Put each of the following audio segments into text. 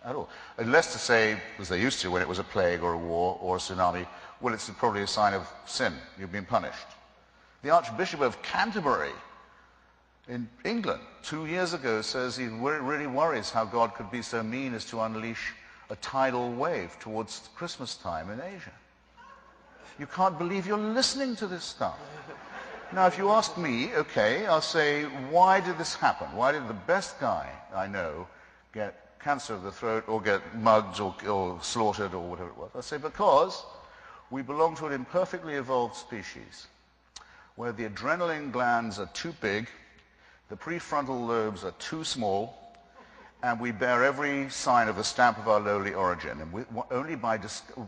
at all. Unless to say, as they used to when it was a plague or a war or a tsunami, well, it's probably a sign of sin. You've been punished. The Archbishop of Canterbury in England 2 years ago says he really worries how God could be so mean as to unleash a tidal wave towards Christmas time in Asia. You can't believe you're listening to this stuff. Now, if you ask me, okay, I'll say, why did this happen? Why did the best guy I know get cancer of the throat or get mugged or slaughtered or whatever it was? I'll say, because we belong to an imperfectly evolved species where the adrenaline glands are too big, the prefrontal lobes are too small, and we bear every sign of the stamp of our lowly origin. And only by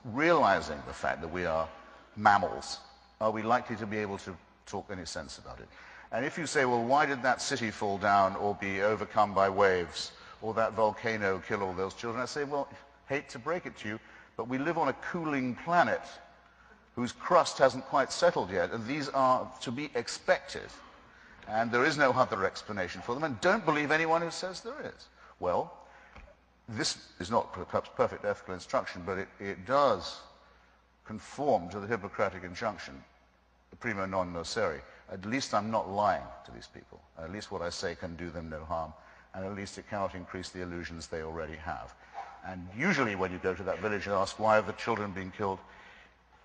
realizing the fact that we are mammals are we likely to be able to talk any sense about it. And if you say, well, why did that city fall down or be overcome by waves or that volcano kill all those children, I say, well, hate to break it to you, but we live on a cooling planet whose crust hasn't quite settled yet, and these are to be expected. And there is no other explanation for them, and don't believe anyone who says there is. Well, this is not perhaps perfect ethical instruction, but it does conform to the Hippocratic injunction, primo non nocere. At least I'm not lying to these people. At least what I say can do them no harm, and at least it cannot increase the illusions they already have. And usually when you go to that village and ask, why are the children being killed?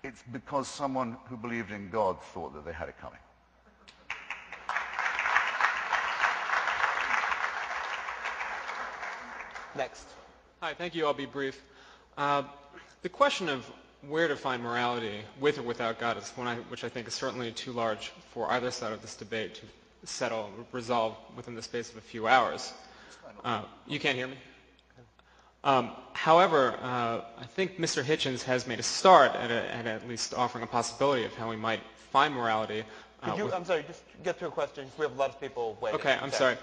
It's because someone who believed in God thought that they had it coming. Next. Hi, thank you. I'll be brief. The question of where to find morality, with or without God, is one which I think is certainly too large for either side of this debate to settle, resolve within the space of a few hours. You can't hear me? However, I think Mr. Hitchens has made a start at least offering a possibility of how we might find morality. I'm sorry, just get to a question. We have a lot of people waiting. Okay, I'm sorry.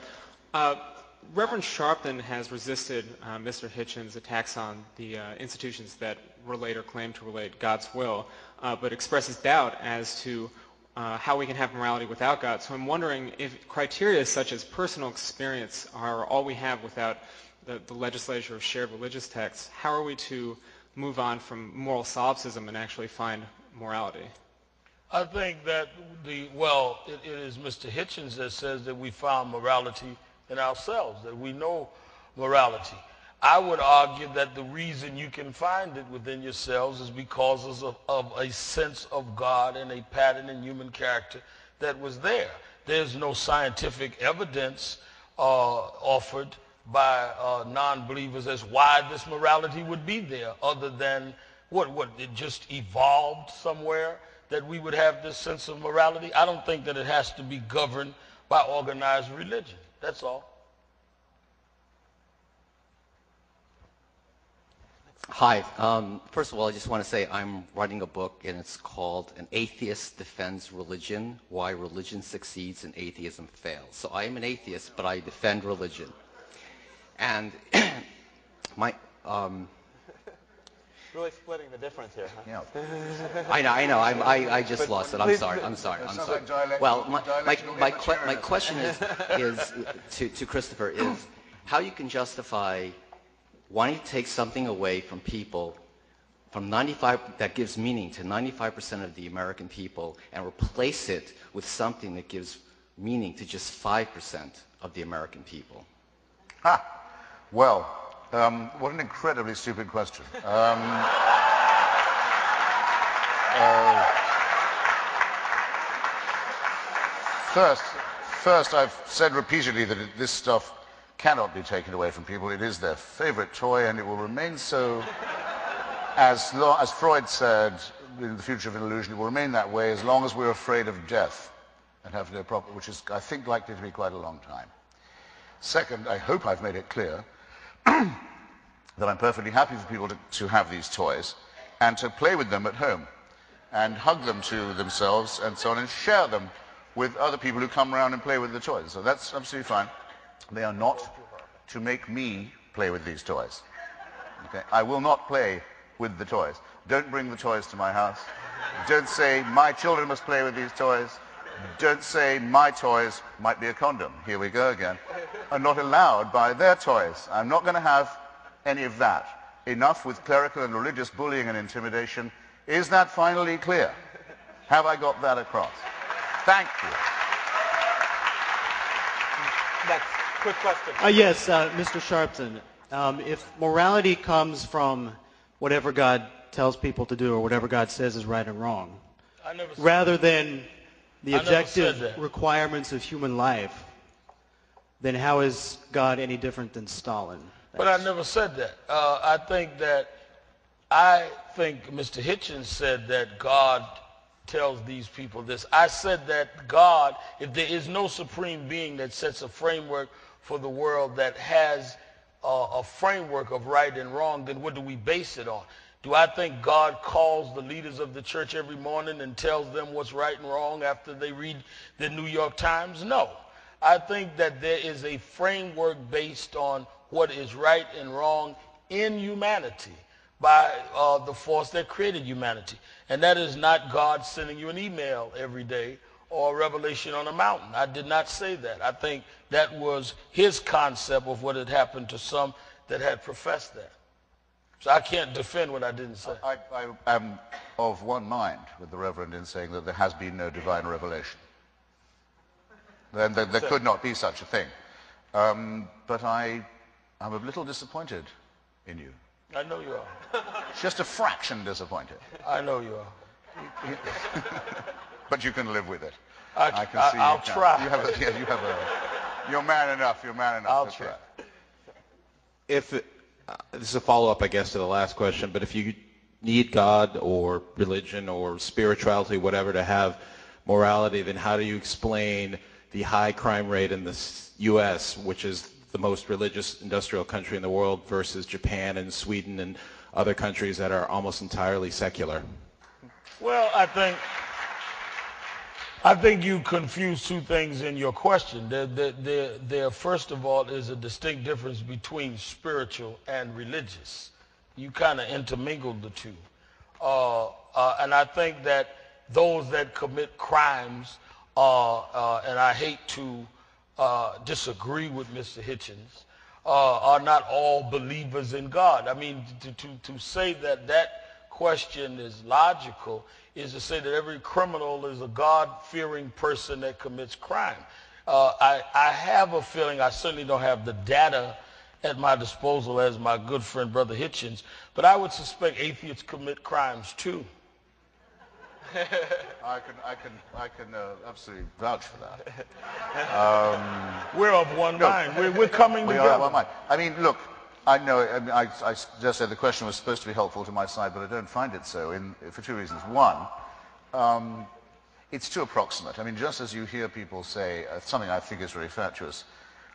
Reverend Sharpton has resisted Mr. Hitchens' attacks on the institutions that relate or claim to relate God's will, but expresses doubt as to how we can have morality without God. So I'm wondering if criteria such as personal experience are all we have without the legislature of shared religious texts, how are we to move on from moral solipsism and actually find morality? I think that it is Mr. Hitchens that says that we found morality in ourselves, that we know morality. I would argue that the reason you can find it within yourselves is because of a sense of God and a pattern in human character that was there. There's no scientific evidence offered by non-believers as why this morality would be there, other than what it just evolved somewhere that we would have this sense of morality. I don't think that it has to be governed by organized religion. That's all. Hi. First of all, I just want to say I'm writing a book, and it's called An Atheist Defends Religion, Why Religion Succeeds and Atheism Fails. So I am an atheist, but I defend religion. And my... Really splitting the difference here, huh? Yeah. I know. I just lost it. I'm sorry. Well, my question is to Christopher is how you can justify wanting to take something away from people, from 95, that gives meaning to 95% of the American people, and replace it with something that gives meaning to just 5% of the American people. Well, what an incredibly stupid question. First, I've said repeatedly that this stuff cannot be taken away from people. It is their favorite toy, and it will remain so, as Freud said in The Future of an Illusion, it will remain that way as long as we're afraid of death and have no problem, which is, I think, likely to be quite a long time. Second, I hope I've made it clear that I'm perfectly happy for people to have these toys and to play with them at home and hug them to themselves and so on and share them with other people who come around and play with the toys. So that's absolutely fine. They are not to make me play with these toys. Okay? I will not play with the toys. Don't bring the toys to my house. Don't say my children must play with these toys. Don't say my toys might be a condom. Here we go again. Are not allowed by their toys. I'm not going to have any of that. Enough with clerical and religious bullying and intimidation. Is that finally clear? Have I got that across? Thank you. Next, quick question. Yes, Mr. Sharpton. If morality comes from whatever God tells people to do or whatever God says is right and wrong, rather than the objective requirements of human life, then how is God any different than Stalin? But I never said that. I think Mr. Hitchens said that God tells these people this. I said that God, if there is no supreme being that sets a framework for the world that has a framework of right and wrong, then what do we base it on? Do I think God calls the leaders of the church every morning and tells them what's right and wrong after they read the New York Times? No. I think that there is a framework based on what is right and wrong in humanity by the force that created humanity. And that is not God sending you an email every day or a revelation on a mountain. I did not say that. I think that was his concept of what had happened to some that had professed that. So I can't defend what I didn't say. I am of one mind with the Reverend in saying that there has been no divine revelation. There could not be such a thing. But I'm a little disappointed in you. I know you are. Just a fraction disappointed. I know you are. But you can live with it. I can see I'll try. You're man enough. You're man enough. I'll try. This is a follow-up, I guess, to the last question, but if you need God or religion or spirituality, whatever, to have morality, then how do you explain the high crime rate in the U.S., which is the most religious industrial country in the world, versus Japan and Sweden and other countries that are almost entirely secular? Well, I think you confuse two things in your question. There, first of all, is a distinct difference between spiritual and religious. You kind of intermingled the two. And I think that those that commit crimes, and I hate to disagree with Mr. Hitchens, are not all believers in God. I mean, to say that that question is logical is to say that every criminal is a God-fearing person that commits crime. I have a feeling, I certainly don't have the data at my disposal as my good friend Brother Hitchens, but I would suspect atheists commit crimes too. I can absolutely vouch for that. We're of one mind. We're coming together. We are of one mind. I mean, look, I know, I just said the question was supposed to be helpful to my side, but I don't find it so for two reasons. One, it's too approximate. I mean, just as you hear people say something I think is very fatuous,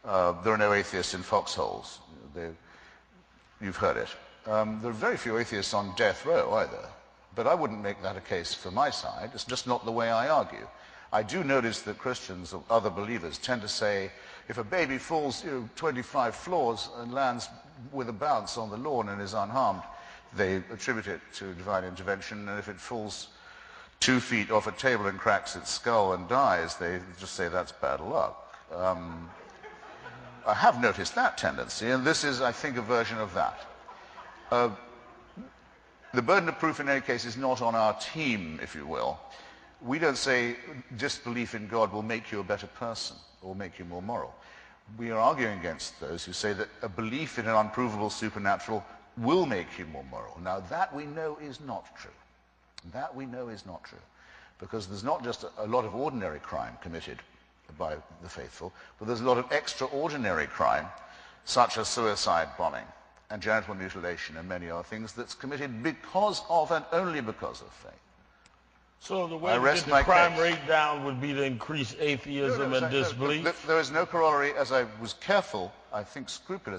there are no atheists in foxholes. You've heard it. There are very few atheists on death row either. But I wouldn't make that a case for my side. It's just not the way I argue. I do notice that Christians or other believers tend to say, if a baby falls 25 floors and lands with a bounce on the lawn and is unharmed, they attribute it to divine intervention. And if it falls 2 feet off a table and cracks its skull and dies, they just say that's bad luck. I have noticed that tendency, and this is, I think, a version of that. The burden of proof in any case is not on our team, if you will. We don't say disbelief in God will make you a better person or make you more moral. We are arguing against those who say that a belief in an unprovable supernatural will make you more moral. Now that we know is not true. That we know is not true. Because there's not just a lot of ordinary crime committed by the faithful, but there's a lot of extraordinary crime, such as suicide bombing and genital mutilation and many other things that's committed because of and only because of faith. So the way to get the crime rate down would be to increase atheism and disbelief? There is no corollary, as I was careful, I think scrupulous,